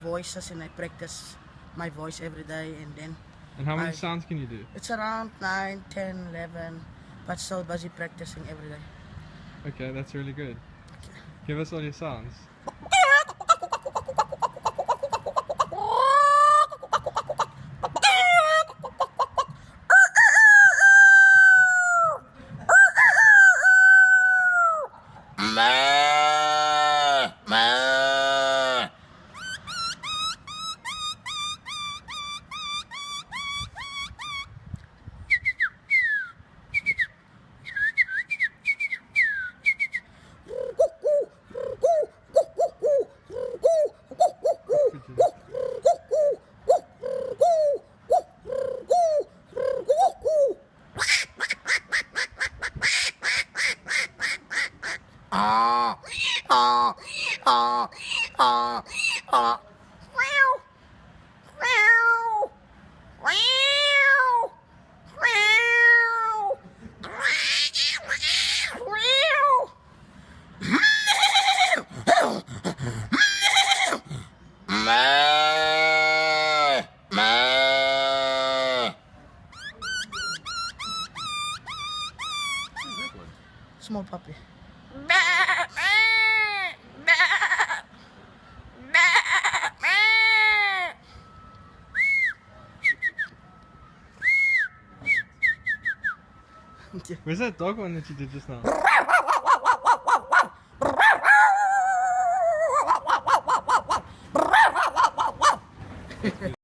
voices and I practice my voice every day, and then And how many sounds can you do? it's around 9, 10, 11, but so busy practicing every day. Okay, that's really good. Give us all your sounds. Small puppy. Where's that dog one that you did just now?